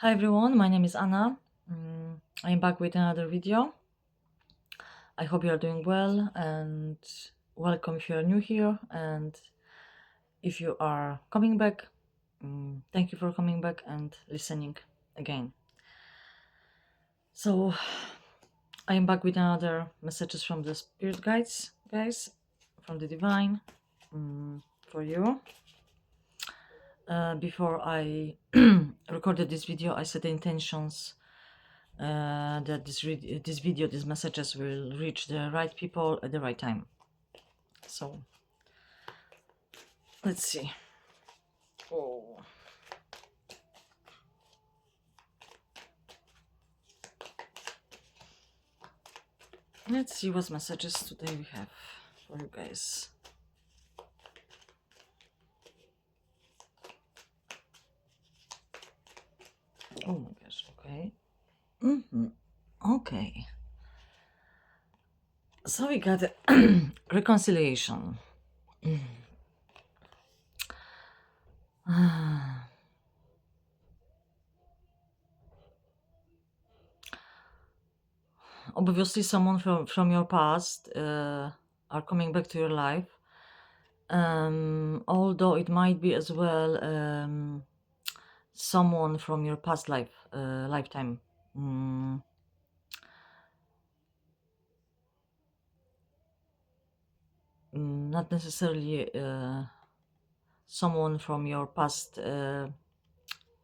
Hi everyone, my name is Anna. I am back with another video. I hope you are doing well and welcome if you are new here, and if you are coming back, thank you for coming back and listening again. So I am back with another messages from the spirit guides, guys, from the divine, for you. Before I recorded this video, I set the intentions that this video, these messages will reach the right people at the right time. So let's see. Oh. Let's see what messages today we have for you guys. Oh my gosh, okay. Okay. So we got reconciliation. Obviously, someone from your past are coming back to your life. Although it might be as well someone from your past lifetime. Not necessarily someone from your past in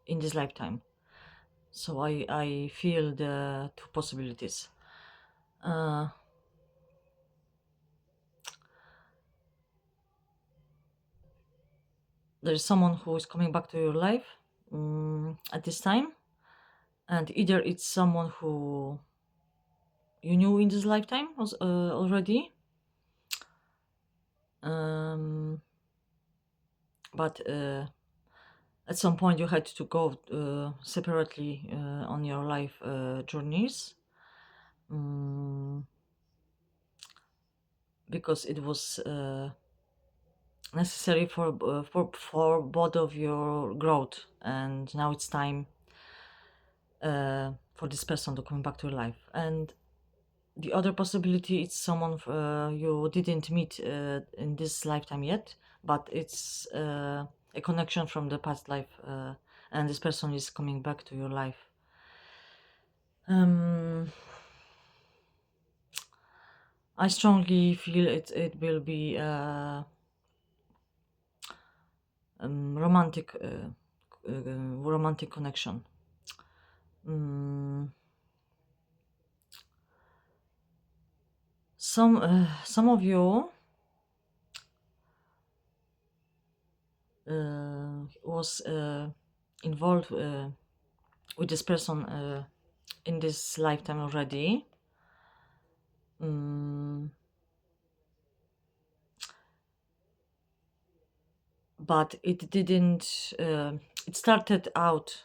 this lifetime. So I feel the two possibilities. There's someone who is coming back to your life at this time, and either it's someone who you knew in this lifetime already, but at some point you had to go separately on your life journeys, because it was necessary for both of your growth, and now it's time for this person to come back to your life. And the other possibility, it's someone you didn't meet in this lifetime yet, but it's a connection from the past life, and this person is coming back to your life. I strongly feel it will be romantic romantic connection. Some of you was involved with this person in this lifetime already. But it didn't it started out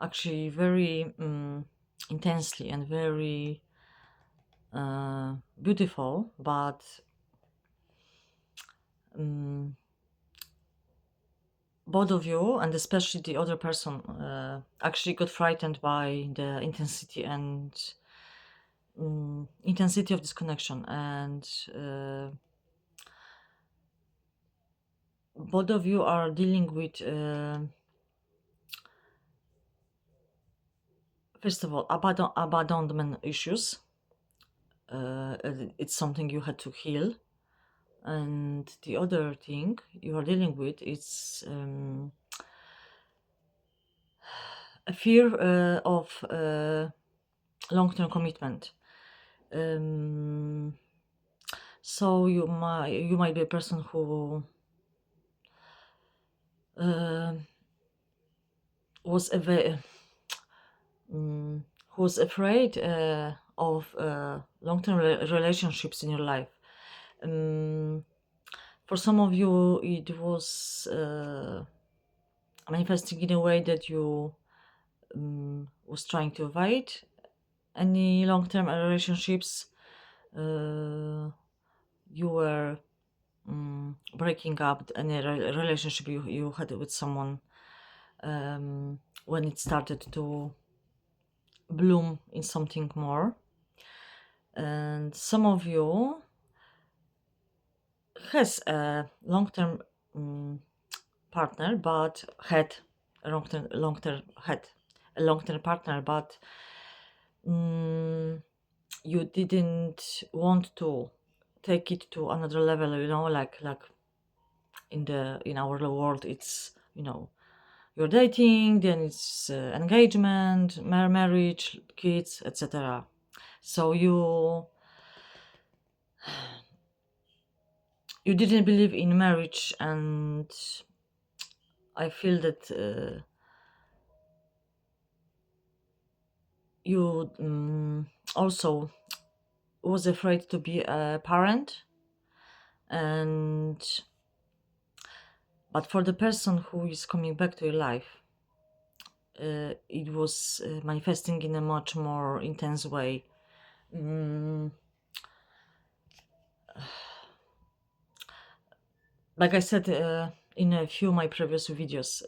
actually very intensely and very beautiful, but both of you, and especially the other person, actually got frightened by the intensity and intensity of this connection, and both of you are dealing with first of all abandonment issues. It's something you had to heal, and the other thing you are dealing with is a fear of long-term commitment. So you might be a person who was who's afraid of long-term relationships in your life. For some of you, it was manifesting in a way that you was trying to avoid any long-term relationships. You were breaking up any relationship you had with someone when it started to bloom in something more. And some of you has a long-term partner, but had a long-term partner, but you didn't want to take it to another level, like in our world, it's, you're dating, then it's engagement, marriage, kids, etc. So you didn't believe in marriage, and I feel that you also was afraid to be a parent. And but for the person who is coming back to your life, it was manifesting in a much more intense way. Like I said in a few of my previous videos,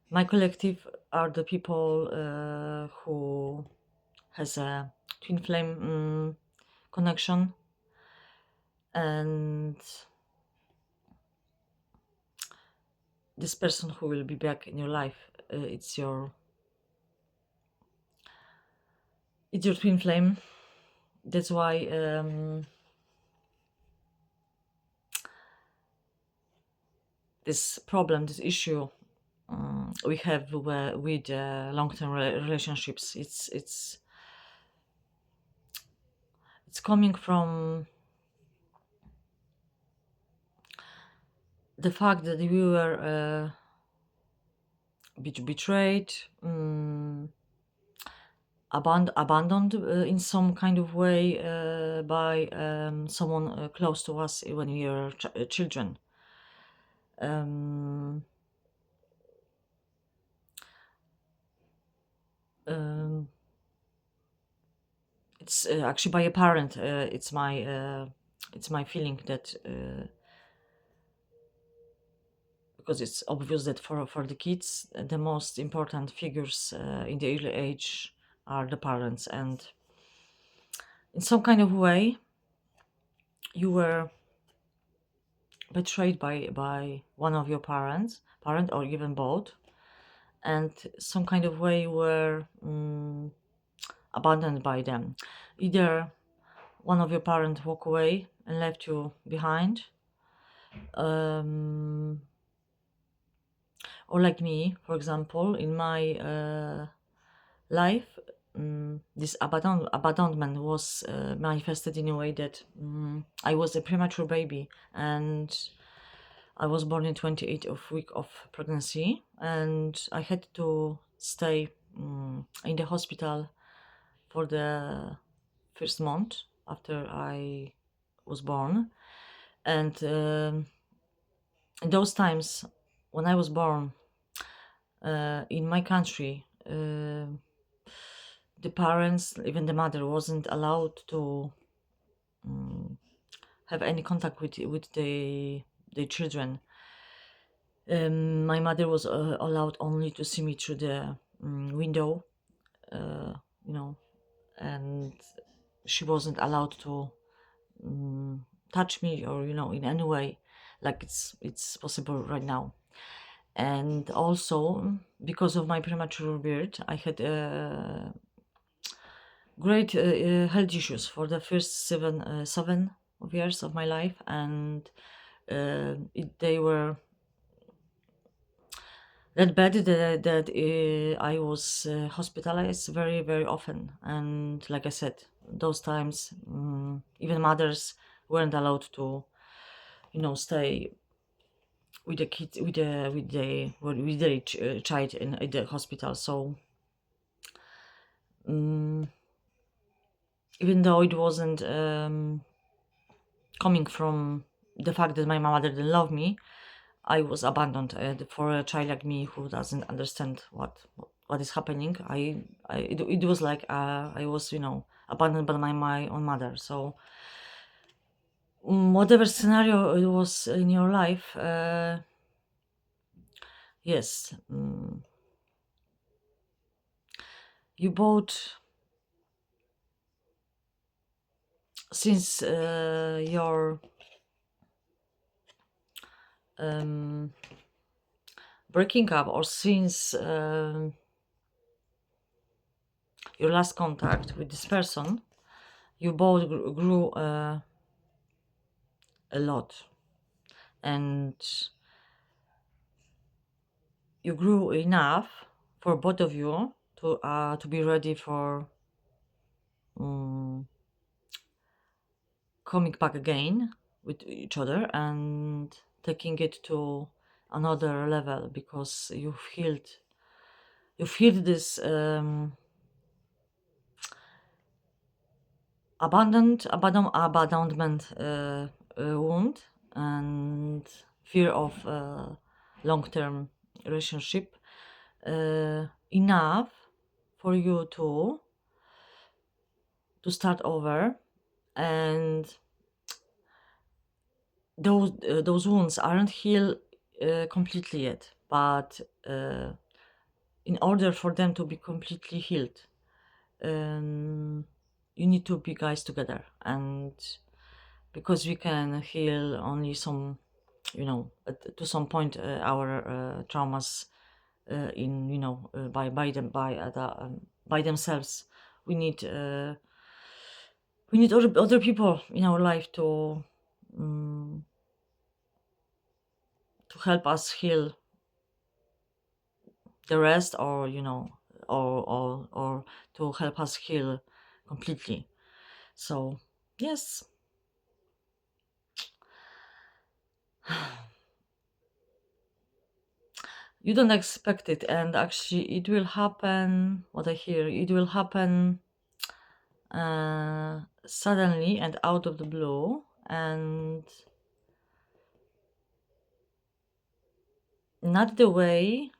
my collective are the people who has a twin flame connection, and this person who will be back in your life, it's your twin flame. That's why this problem, this issue we have with long-term relationships, it's coming from the fact that we were betrayed, abandoned in some kind of way by someone close to us when we were children. Um, it's actually by a parent. It's my feeling that because it's obvious that for the kids, the most important figures in the early age are the parents, and in some kind of way you were betrayed by one of your parent or even both, and some kind of way you were abandoned by them. Either one of your parents walk away and left you behind, or like me, for example, in my life, this abandonment was manifested in a way that I was a premature baby, and I was born in 28th of week of pregnancy, and I had to stay in the hospital for the first month after I was born. And in those times when I was born in my country, the parents, even the mother, wasn't allowed to have any contact with the children. My mother was allowed only to see me through the window, you know, and she wasn't allowed to touch me or in any way like it's possible right now. And also because of my premature birth, I had great health issues for the first seven of years of my life, and they were that bad that I was hospitalized very, very often. And like I said, those times, even mothers weren't allowed to, stay with the kids, with their child in the hospital. So even though it wasn't coming from the fact that my mother didn't love me, I was abandoned for a child like me who doesn't understand what is happening. It was like I was abandoned by my own mother. So whatever scenario it was in your life, Yes, you both, since your um, breaking up, or since your last contact with this person, you both grew a lot, and you grew enough for both of you to be ready for um, coming back again with each other and taking it to another level, because you've healed this abandonment wound and fear of long-term relationship enough for you to start over. And those wounds aren't healed completely yet, but in order for them to be completely healed, um, you need to be guys together. And because we can heal only some, to some point, our traumas in by themselves. We need other people in our life um, to help us heal the rest, or or to help us heal completely. So yes, you don't expect it, and actually it will happen. What I hear, it will happen suddenly and out of the blue, and not the way,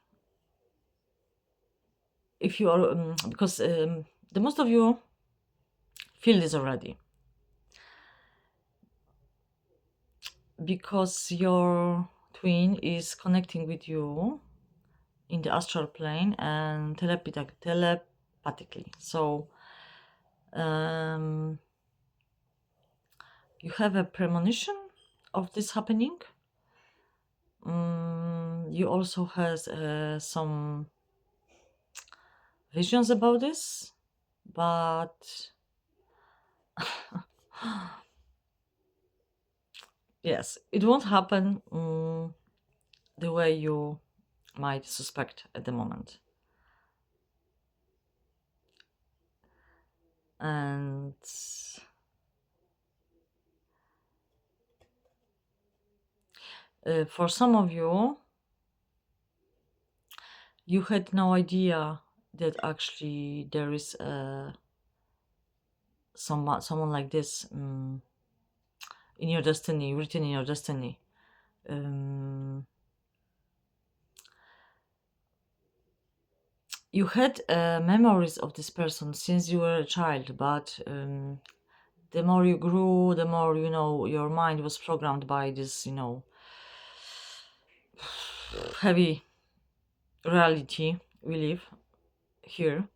if you are because the most of you feel this already, because your twin is connecting with you in the astral plane and telepathically. So um, you have a premonition of this happening. You also has some visions about this, but yes, it won't happen the way you might suspect at the moment. And for some of you, you had no idea that actually there is someone like this in your destiny, written in your destiny. Um, you had memories of this person since you were a child, but the more you grew, the more your mind was programmed by this heavy reality we live here.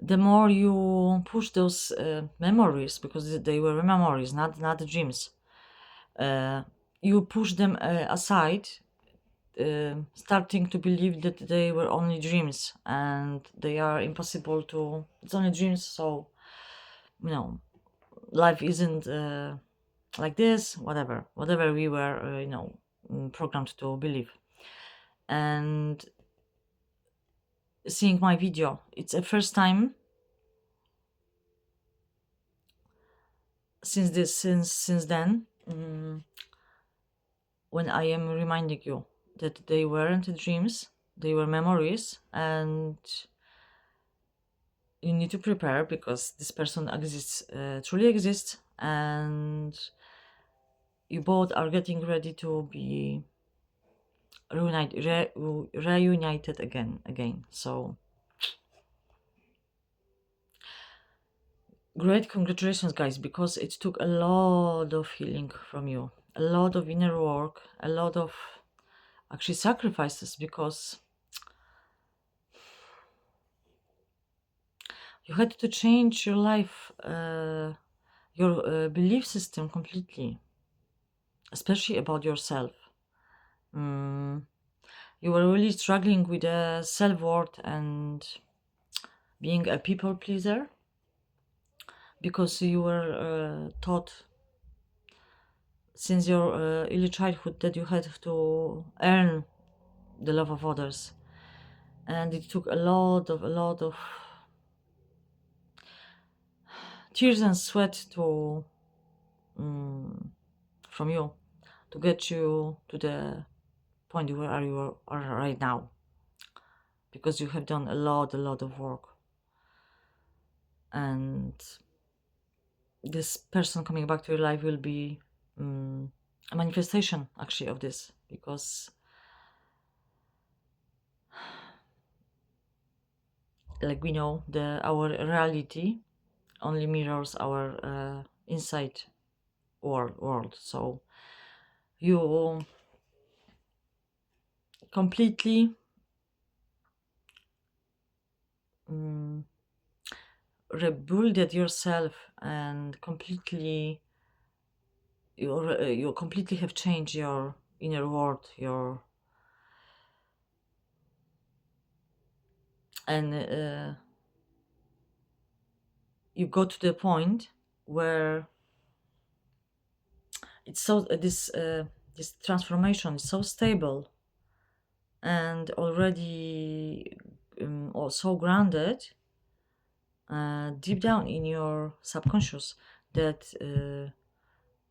The more you push those memories, because they were memories, not dreams, you push them aside, starting to believe that they were only dreams and they are impossible to. It's only dreams, so life isn't like this. Whatever we were, programmed to believe. And seeing my video, it's a first time since then, when I am reminding you that they weren't dreams, they were memories, and you need to prepare, because this person exists, truly exists, and you both are getting ready to be reunited again. So great, congratulations, guys, because it took a lot of healing from you, a lot of inner work, a lot of actually sacrifices, because you had to change your life, your belief system completely, especially about yourself. Mm, you were really struggling with self-worth and being a people pleaser, because you were taught since your early childhood that you had to earn the love of others, and it took a lot of tears and sweat to um, from you to get you to the point where you are right now, because you have done a lot of work. And this person coming back to your life will be a manifestation actually of this, because like we know, our reality only mirrors our inside world. So you completely um, rebuilded yourself, and completely you completely have changed your inner world, your and you got to the point where it's so this transformation is so stable and already also grounded deep down in your subconscious, that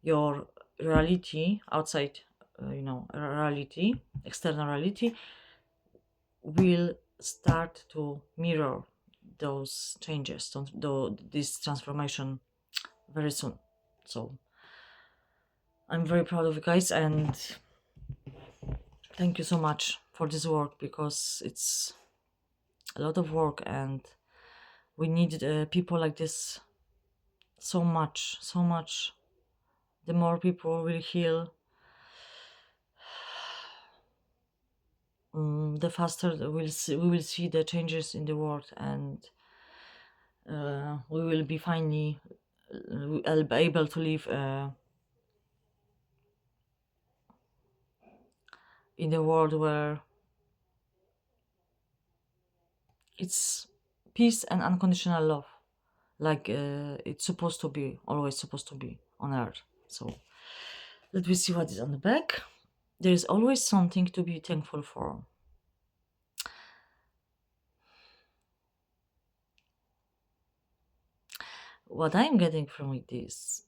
your reality outside, reality, external reality, will start to mirror those changes, this transformation very soon. So I'm very proud of you guys, and thank you so much for this work, because it's a lot of work, and we need people like this so much, so much. The more people will heal, the faster we will see the changes in the world, and we will be finally able to live in a world where it's peace and unconditional love, like it's supposed to be, always supposed to be on earth. So let me see what is on the back. There is always something to be thankful for. What I'm getting from it is,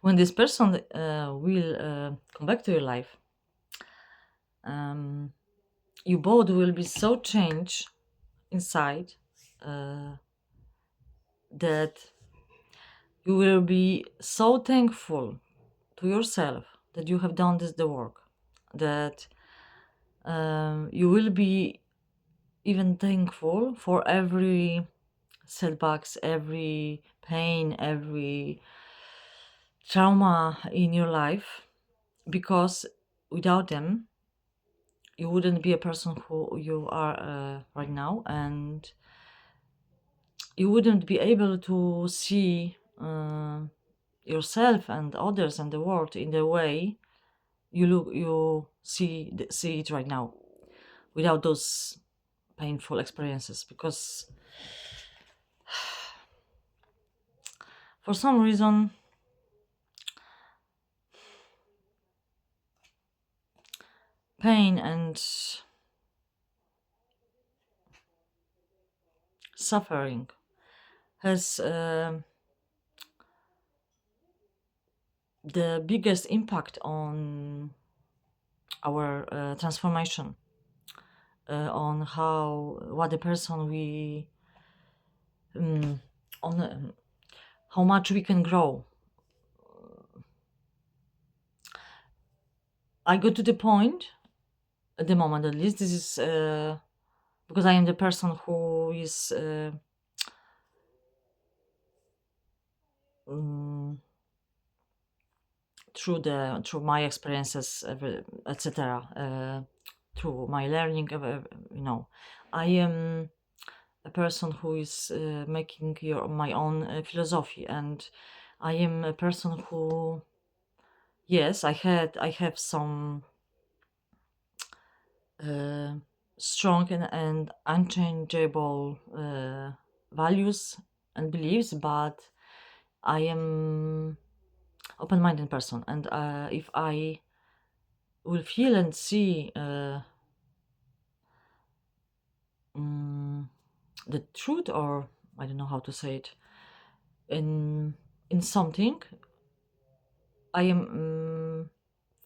when this person will come back to your life, um, you both will be so changed inside uh, that you will be so thankful to yourself that you have done the work, that you will be even thankful for every setbacks, every pain, every trauma in your life, because without them you wouldn't be a person who you are right now, and you wouldn't be able to see yourself and others and the world in the way you see it right now, without those painful experiences. Because for some reason, pain and suffering has the biggest impact on our transformation, on what the person we on how much we can grow. I got to the point, at the moment at least, this is because I am the person who is through my experiences, etc. Through my learning, I am a person who is making my own philosophy, and I am a person who, yes, I have some uh, strong and unchangeable values and beliefs, but I am open-minded person, and if I will feel and see mm, the truth, or I don't know how to say it, in something, I am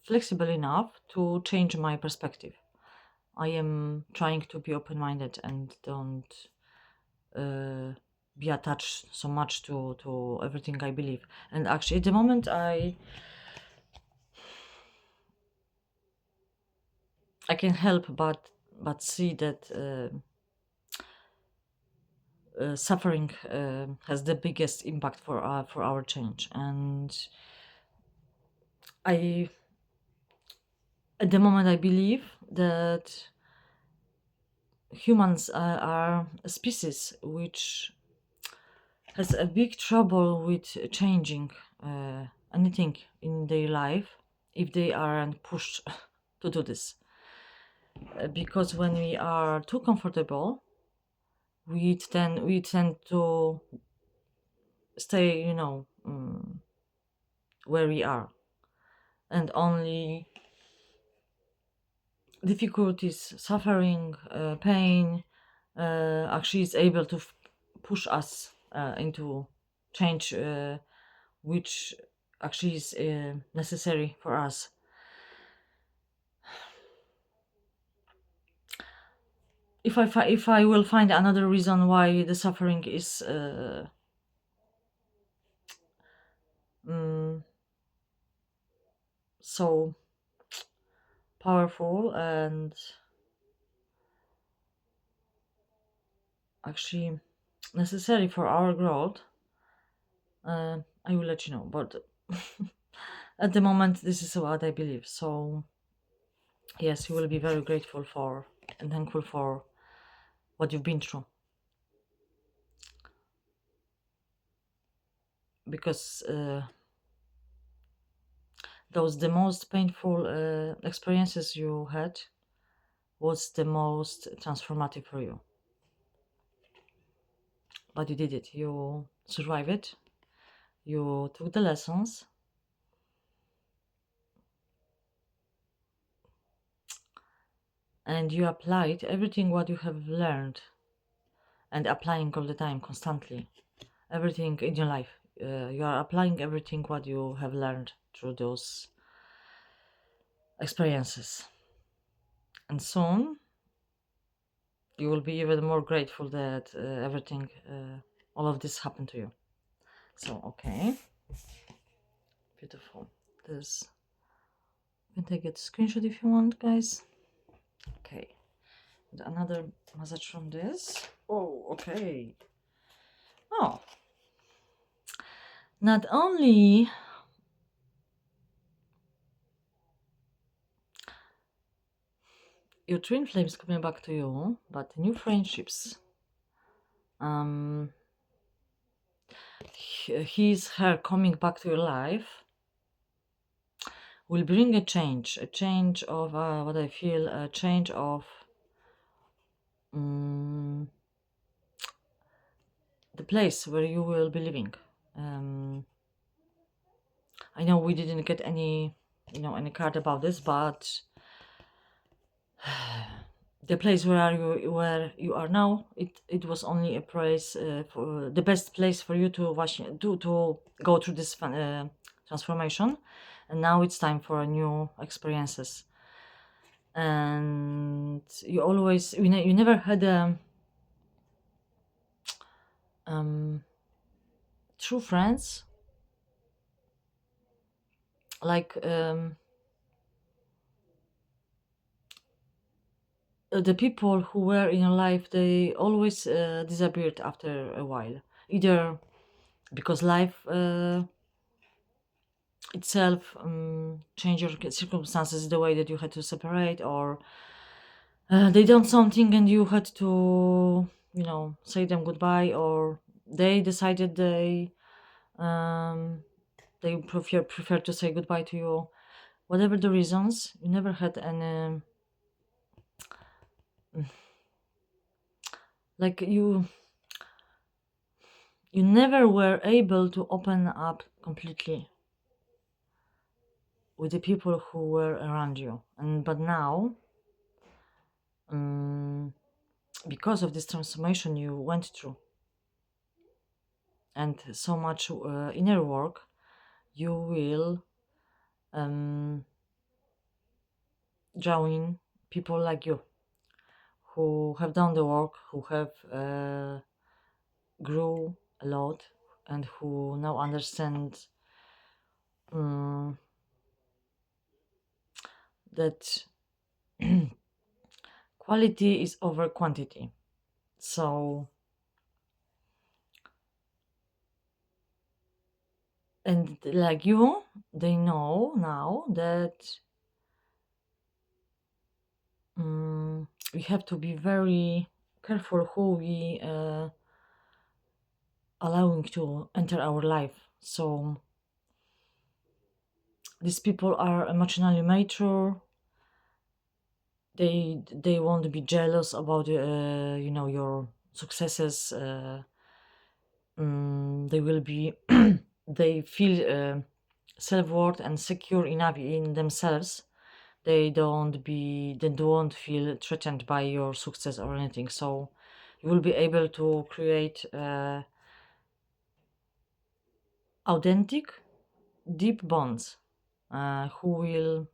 flexible enough to change my perspective. I am trying to be open-minded and don't uh, be attached so much to everything I believe. And actually, at the moment, I can help but see that suffering has the biggest impact for our change. And I, at the moment, I believe that humans are a species which has a big trouble with changing anything in their life if they aren't pushed to do this. Because when we are too comfortable, we tend to stay, where we are, and only difficulties, suffering, pain, actually is able to push us into change, which actually is necessary for us. If I will find another reason why the suffering is mm, so powerful and actually necessary for our growth, I will let you know. But at the moment, this is what I believe. So yes, you will be very grateful for and thankful for what you've been through, because those the most painful experiences you had was the most transformative for you. But you did it. You survived it. You took the lessons, and you applied everything what you have learned, and applying all the time, constantly, everything in your life. You are applying everything what you have learned through those experiences, and soon you will be even more grateful that everything, all of this happened to you. So okay, beautiful. This, you can take a screenshot if you want, guys. Okay, and another message from this. Oh, okay. Oh, not only your twin flames coming back to you, but new friendships. Um, her coming back to your life will bring a change of what I feel, a change of um, the place where you will be living. I know we didn't get any, any card about this, but the place where you are now, it was only a place for the best place for you to go through this transformation, and now it's time for new experiences. And you always, you never had a true friends, like the people who were in your life, they always disappeared after a while, either because life itself change your circumstances, the way that you had to separate, or they done something and you had to, say them goodbye, or they decided um, they prefer to say goodbye to you. Whatever the reasons, you never had any, like you never were able to open up completely with the people who were around you. And but now, um, because of this transformation you went through and so much inner work, you will join people like you who have done the work, who have grew a lot, and who now understand um, that quality is over quantity. So, and like you, they know now that we have to be very careful who we allowing to enter our life. So these people are emotionally mature. They won't be jealous about your successes. They will be they feel self-worth and secure enough in themselves. They don't feel threatened by your success or anything. So you will be able to create authentic, deep bonds who will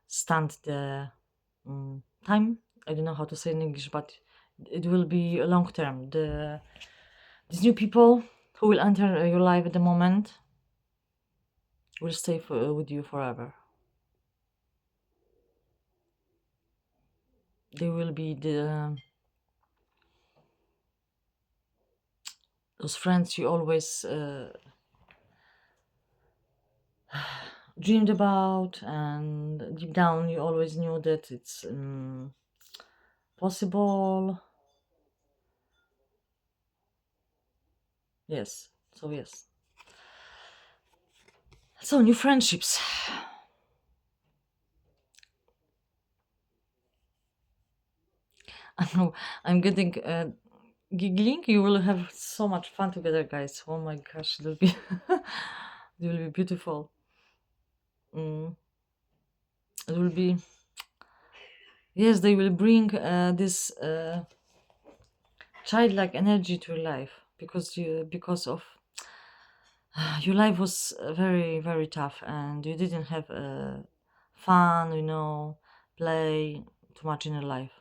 stand the time. I don't know how to say in English, but it will be a long term. These new people who will enter your life at the moment will stay with you forever. They will be those friends you always dreamed about, and deep down you always knew that it's possible. Yes. So yes. So new friendships. I know I'm getting giggling. You will have so much fun together, guys. Oh my gosh, it'll be it will be beautiful. Mm, it will be, yes, they will bring this childlike energy to your life, because of your life was very very tough and you didn't have fun, play too much in your life.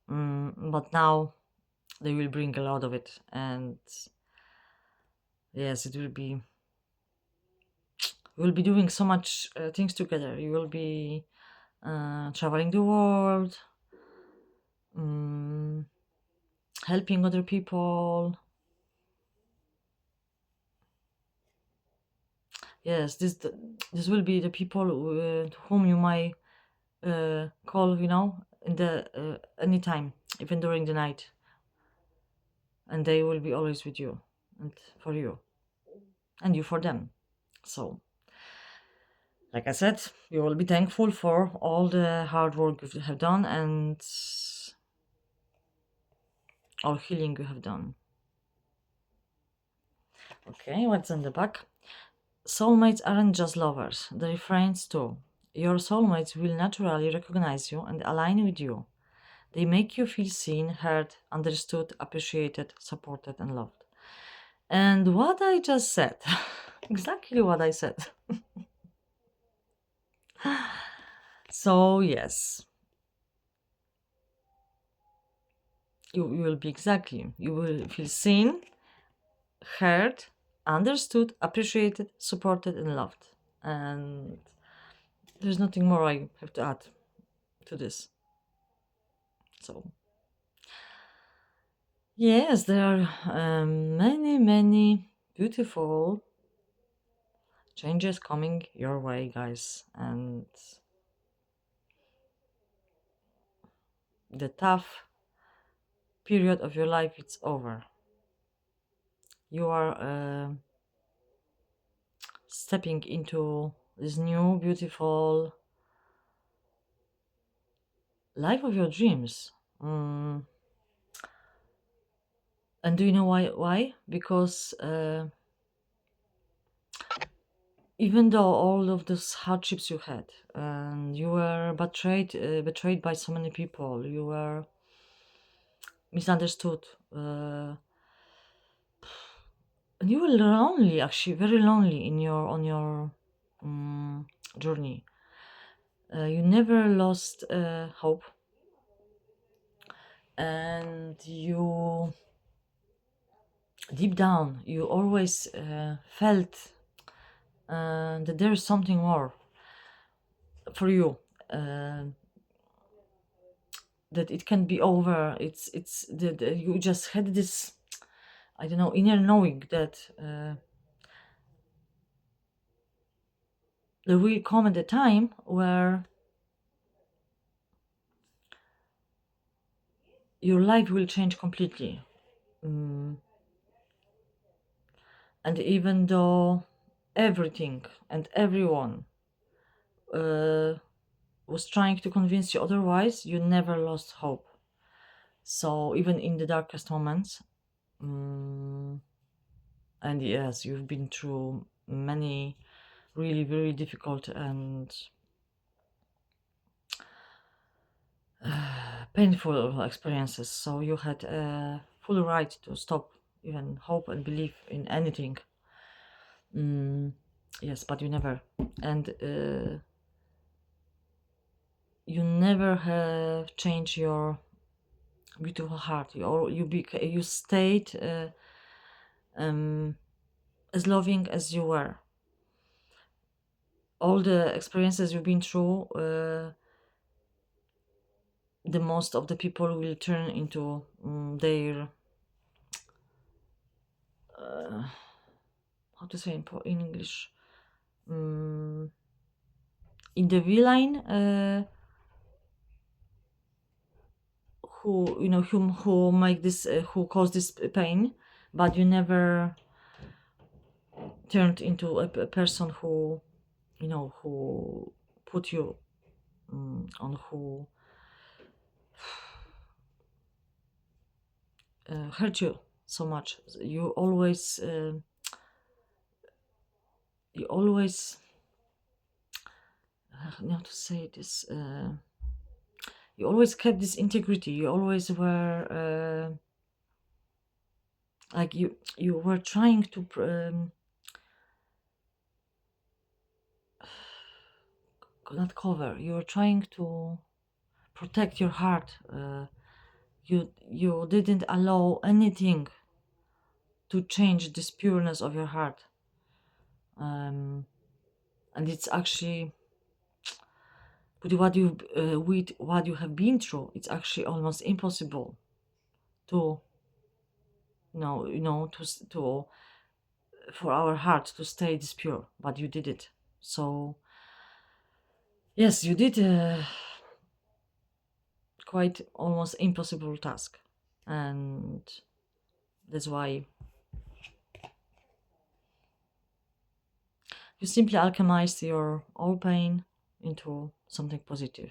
But now they will bring a lot of it, and yes, it will be, we'll be doing so much things together. You will be traveling the world, um, helping other people. Yes, this will be the people whom you might call, in the anytime, even during the night, and they will be always with you, and for you, and you for them. So, like I said, you will be thankful for all the hard work you have done and all healing you have done. Okay, what's on the back? Soulmates aren't just lovers, they're friends too. Your soulmates will naturally recognize you and align with you. They make you feel seen, heard, understood, appreciated, supported, and loved. And what I just said, exactly what I said. So, yes, you will be exactly, you will feel seen, heard, understood, appreciated, supported, and loved. And there's nothing more I have to add to this. So, yes, there are many, many. beautiful changes coming your way, guys, and the tough period of your life it's over. You are stepping into this new beautiful life of your dreams. And do you know why? Because even though all of those hardships you had, and you were betrayed by so many people, you were misunderstood, and you were lonely, actually very lonely in your on your journey. You never lost hope, and you deep down you always felt that there is something more for you, uh, that it can be over. It's that you just had this, I don't know, inner knowing that there will come at a time where your life will change completely. Mm. And even though everything and everyone uh, was trying to convince you otherwise, you never lost hope. So even in the darkest moments, mm, and yes, you've been through many really very difficult and painful experiences, so you had a full right to stop even hope and believe in anything. Yes, but you never, and you never have changed your beautiful heart. You stayed as loving as you were. All the experiences you've been through, the most of the people will turn into their how to say in English, in the villain, who who make this, who cause this pain, but you never turned into a person who who put you on, who hurt you so much. You always how to say this, you always kept this integrity. You always were like you were trying to not cover, you were trying to protect your heart. You didn't allow anything to change this pureness of your heart. And it's actually, with what you have been through, it's actually almost impossible to to for our heart to stay this pure, but you did it. So yes, you did a quite almost impossible task, and that's why you simply alchemized your all pain into something positive.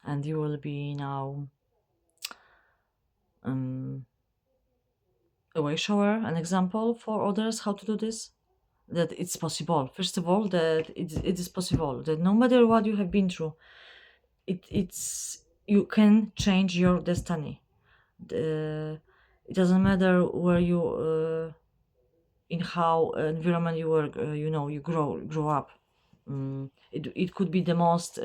And you will be now a way shower, an example for others how to do this. That it's possible. First of all, that it is possible. That no matter what you have been through, it's you can change your destiny. It doesn't matter where you in how environment you were, you grow up. It could be the most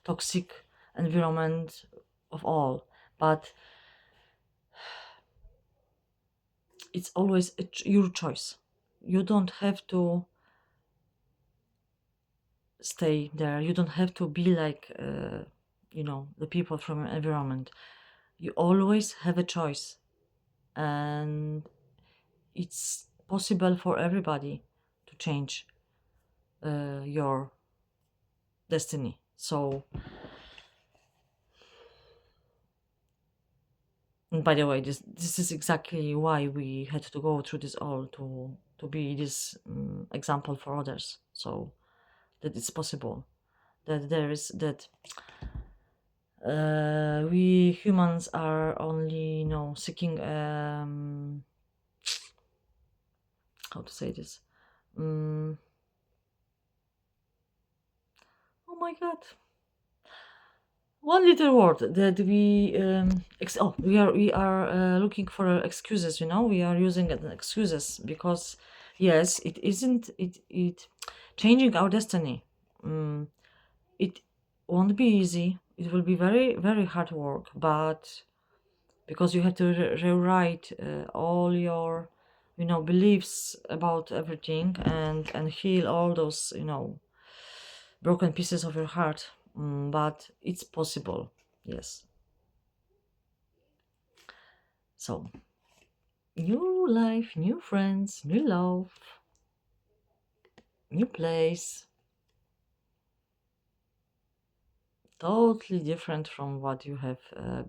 toxic environment of all, but it's always your choice. You don't have to stay there. You don't have to be like the people from your environment. You always have a choice, and it's possible for everybody to change your destiny. So, and by the way, this is exactly why we had to go through this all to be this example for others. So that it's possible, that there is that we humans are only, seeking how to say this. um, oh my god, one little word that we we are looking for excuses. We are using it excuses because yes, it isn't it changing our destiny. um, it won't be easy. It will be very, very hard work, but because you have to rewrite all your beliefs about everything, and heal all those broken pieces of your heart. But it's possible. Yes. So, new life, new friends, new love, new place, totally different from what you have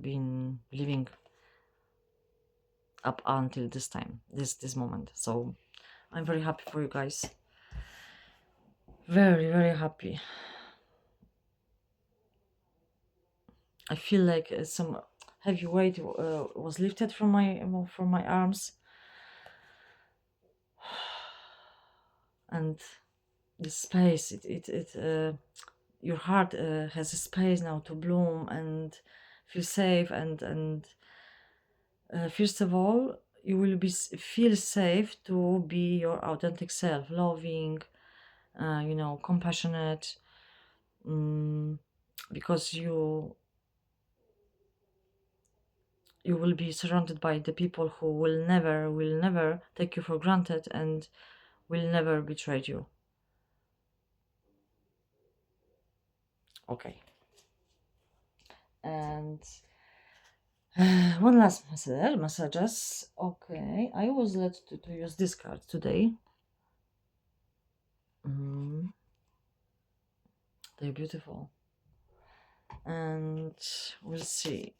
been living up until this time, this moment. So I'm very happy for you guys. Very, very happy. I feel like some heavy weight was lifted from my arms, and the space. Your heart has a space now to bloom and feel safe, and first of all, you will feel safe to be your authentic self, loving, compassionate, um, because you will be surrounded by the people who will never take you for granted and will never betray you. Okay. And one last messages. Okay, I was led to use this card today. mm, they're beautiful, and we'll see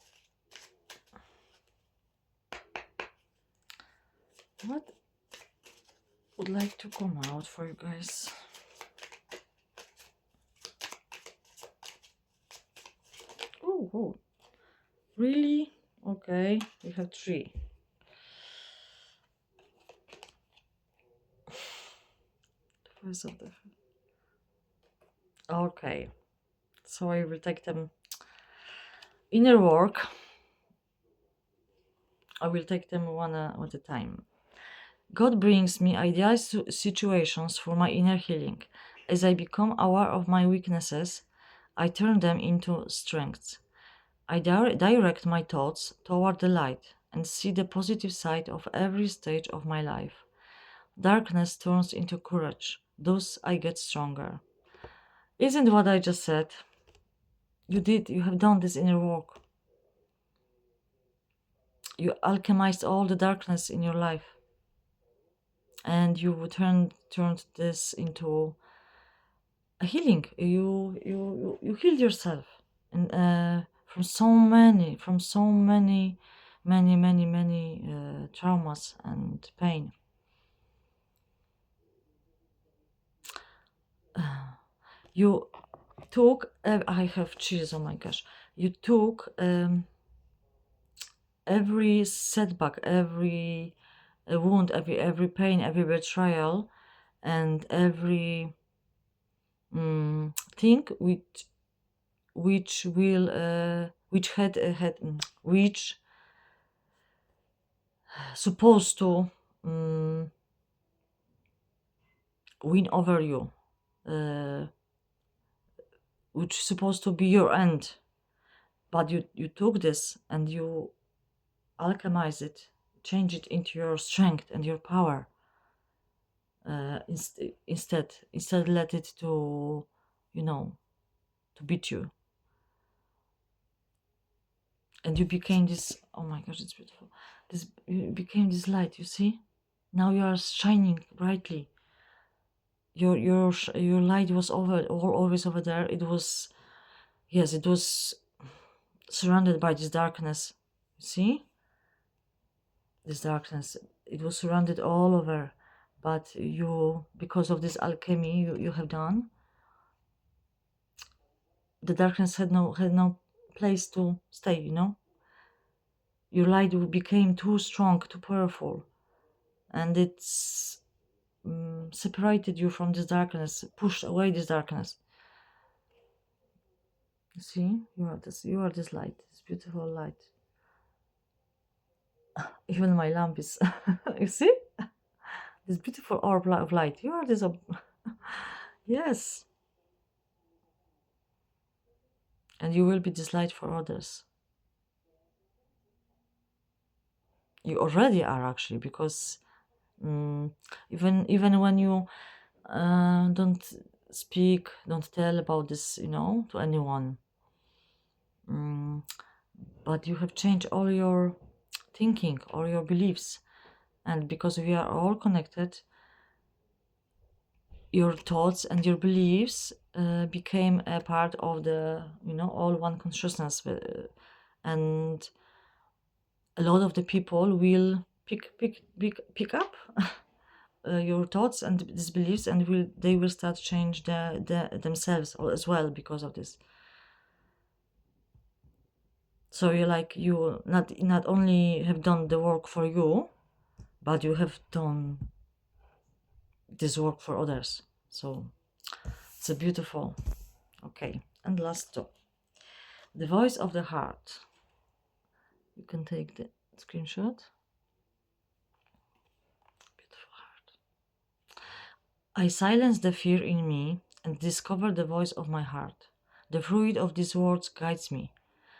what would like to come out for you guys. Oh, really? Okay, we have three. First of the Okay, so I will take them. Inner work. I will take them one at a time. God brings me ideal situations for my inner healing. As I become aware of my weaknesses, I turn them into strengths. I direct my thoughts toward the light and see the positive side of every stage of my life. Darkness turns into courage. Thus, I get stronger. Isn't what I just said? You have done this inner work. You alchemized all the darkness in your life, and you turned this into a healing. You healed yourself, and from so many traumas and pain. You took. I have chills. Oh my gosh! You took every setback, every wound, every pain, every betrayal, and every thing which which supposed to win over you, uh, which supposed to be your end, but you took this and you alchemize it, change it into your strength and your power. Instead let it to you know to beat you. and you became this. Oh my gosh, it's beautiful. This, you became this light. You see, now you are shining brightly. Your light was always over there. It was, yes, it was surrounded by this darkness. You see, this darkness. It was surrounded all over, but you, because of this alchemy you have done, the darkness had no place to stay. You know, your light became too strong, too powerful, and it's separated you from this darkness, pushed away this darkness. You see, you are this light, this beautiful light. Even my lamp is you see, this beautiful orb of light. You are this yes, and you will be this light for others. You already are, actually, because even when you don't speak, don't tell about this, to anyone, but you have changed all your thinking, all your beliefs, and because we are all connected, your thoughts and your beliefs became a part of the, all one consciousness, and a lot of the people will pick up your thoughts and these beliefs, and they will start to change themselves as well because of this. So you not only have done the work for you, but you have done this work for others. So it's a beautiful. Okay, and last two, the voice of the heart. You can take the screenshot. Beautiful heart. I silence the fear in me and discover the voice of my heart. The fluid of these words guides me.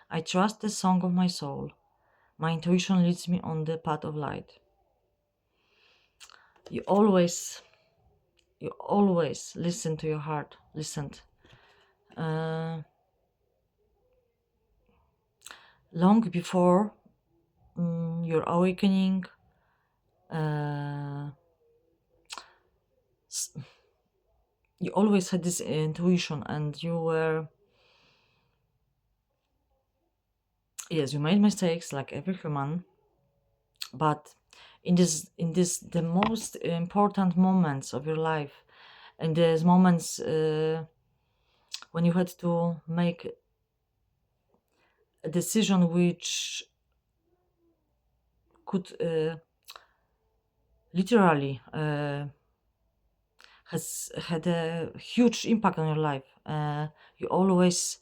I trust the song of my soul. My intuition leads me on the path of light. You always listen to your heart. Listened. Long before your awakening, you always had this intuition, and you were, yes, you made mistakes like every human, but in this the most important moments of your life, and there's moments when you had to make a decision which could literally has had a huge impact on your life. You always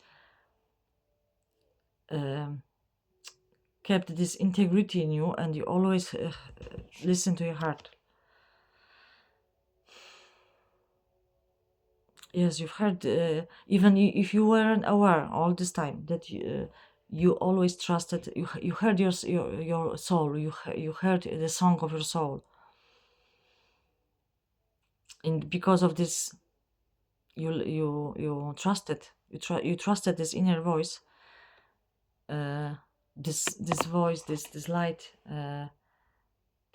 kept this integrity in you, and you always listen to your heart. Yes, you've heard, even if you weren't aware all this time, that you always trusted. You heard your soul. You heard the song of your soul, and because of this, you trusted. You trusted this inner voice. This voice, this light,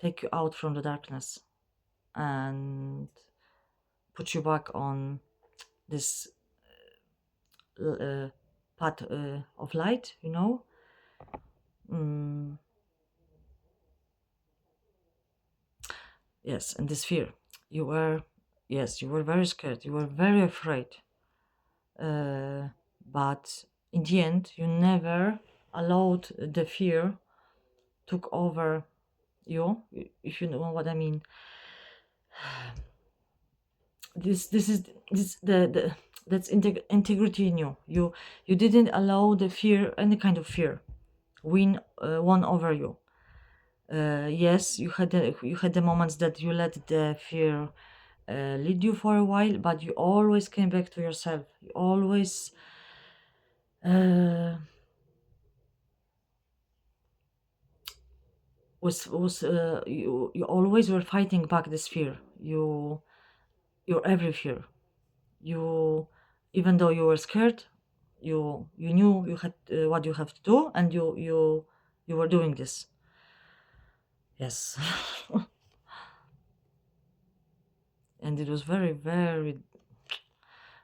take you out from the darkness and put you back on this path of light. Yes, and this fear. You were, yes, you were very scared. You were very afraid. But in the end, you never allowed the fear took over you, if you know what I mean. This is this the that's integrity in you. You didn't allow the fear, any kind of fear, won over you. Yes, you had the moments that you let the fear lead you for a while, but you always came back to yourself. You always you always were fighting back this fear. Your every fear. You, even though you were scared, You knew you had what you have to do, and you were doing this. Yes. And it was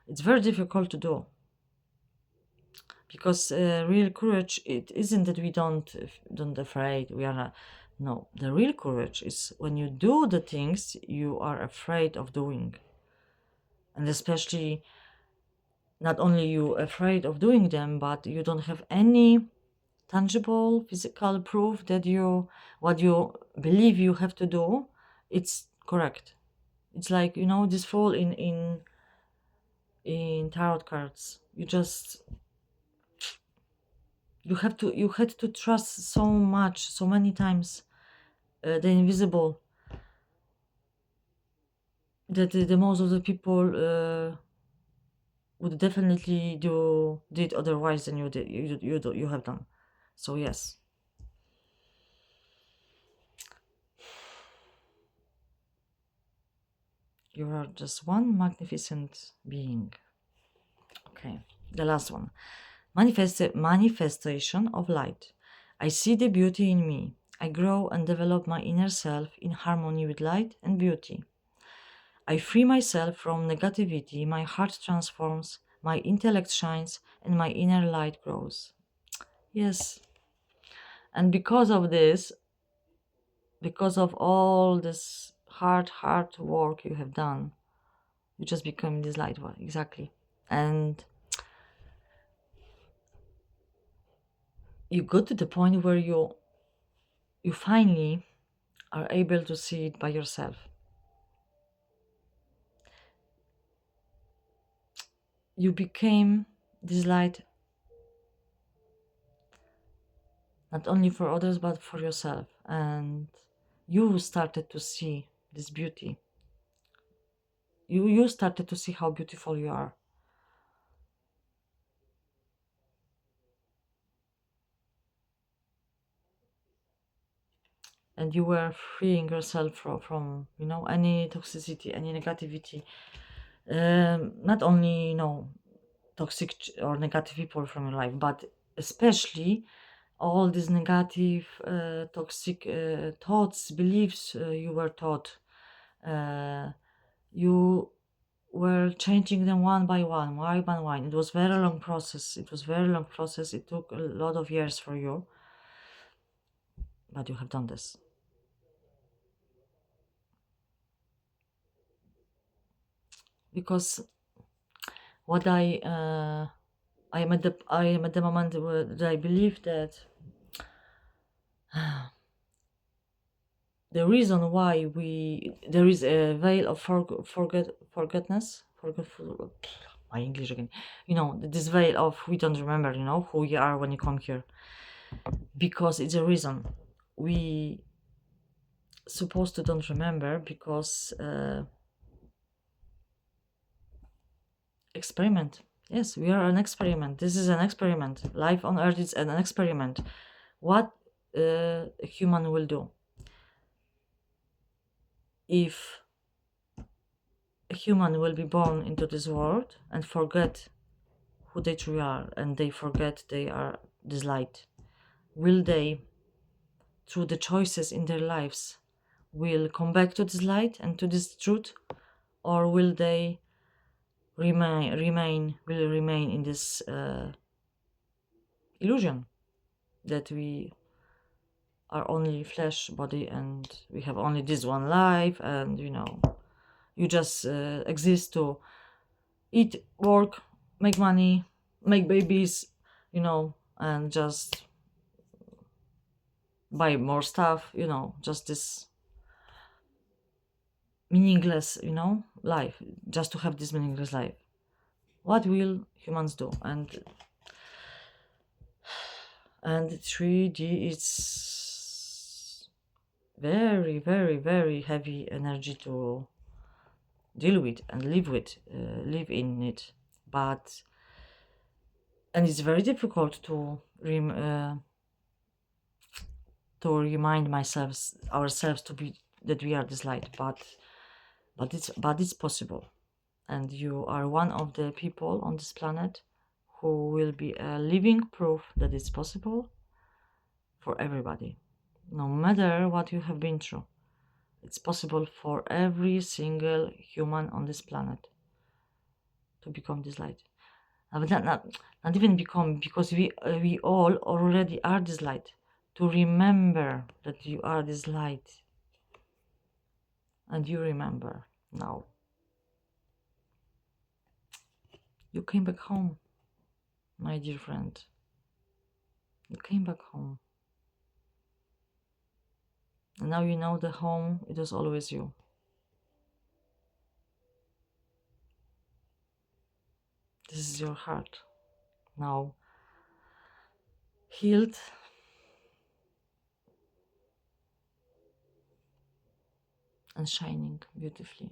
it's very difficult to do, because real courage, it isn't that we don't afraid, we are not. No, the real courage is when you do the things you are afraid of doing, and especially not only you afraid of doing them, but you don't have any tangible physical proof that you what you believe you have to do, it's correct. It's like, this fall in tarot cards. You had to trust so much, so many times, the invisible, that the most of the people would definitely did otherwise than you have done. So yes, you are just one magnificent being. Okay, the last one. Manifestation of light. I see the beauty in me. I grow and develop my inner self in harmony with light and beauty. I free myself from negativity, my heart transforms, my intellect shines, and my inner light grows. Yes, and because of this, because of all this hard work you have done, you just become this light one. Exactly. And you go to the point where you finally are able to see it by yourself. You became this light not only for others but for yourself, and you started to see this beauty. You started to see how beautiful you are, and you were freeing yourself from any toxicity, any negativity. Not only toxic or negative people from your life, but especially all these negative, toxic thoughts, beliefs you were taught. You were changing them one by one. It was very long process. It was very long process. It took a lot of years for you, but you have done this. Because what I am at the moment where I believe that the reason why there is a veil of forgetness, forgetful, my English again, this veil of we don't remember, who you are when you come here, because it's a reason we supposed to don't remember, because experiment. Yes, we are an experiment. This is an experiment. Life on earth is an experiment. What a human will do if a human will be born into this world and forget who they truly are, and they forget they are this light. Will they, through the choices in their lives, will come back to this light and to this truth, or will they remain in this illusion that we are only flesh body and we have only this one life, and you just exist to eat, work, make money, make babies, and just buy more stuff, just this meaningless, life, just to have this meaningless life. What will humans do? And 3D, it's very, very, very heavy energy to deal with and live in it. But and it's very difficult to remind ourselves to be that we are this light, but it's possible, and you are one of the people on this planet who will be a living proof that it's possible for everybody, no matter what you have been through. It's possible for every single human on this planet to become this light. But not even become, because we all already are this light. To remember that you are this light, and you remember now. You came back home, my dear friend. You came back home. And now you know the home, it was always you. This is your heart. Now healed and shining beautifully.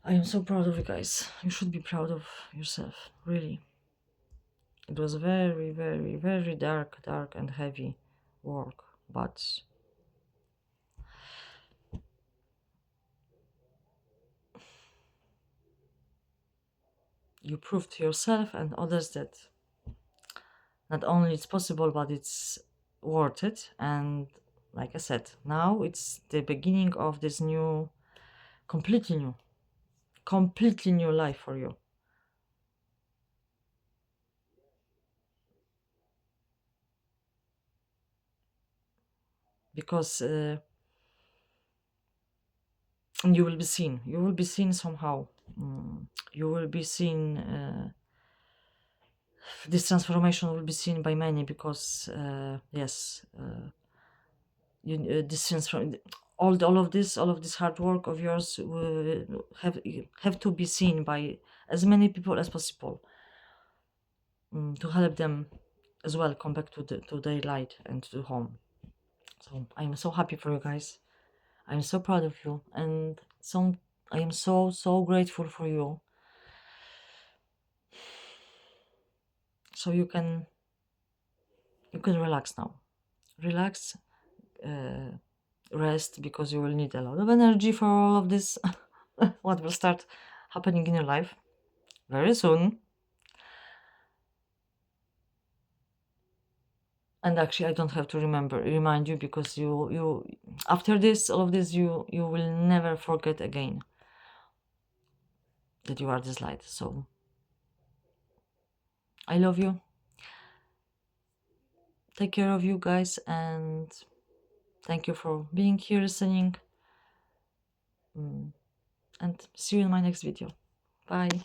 I am so proud of you guys. You should be proud of yourself, really. It was very, very, very dark and heavy work, but you proved to yourself and others that not only it's possible, but it's worth it. And like I said, now it's the beginning of this new, completely new life for you. Because you will be seen. You will be seen somehow. You will be seen. This transformation will be seen by many, because yes, this transform all of this hard work of yours will have to be seen by as many people as possible, to help them as well come back to their light and to home. So I'm so happy for you guys. I'm so proud of you, and I am so grateful for you. So you can relax now. Relax, uh, rest, because you will need a lot of energy for all of this. What will start happening in your life very soon. And actually, I don't have to remind you, because you after this, all of this, you will never forget again that you are this light. So I love you. Take care of you guys, and thank you for being here, listening. And see you in my next video. Bye.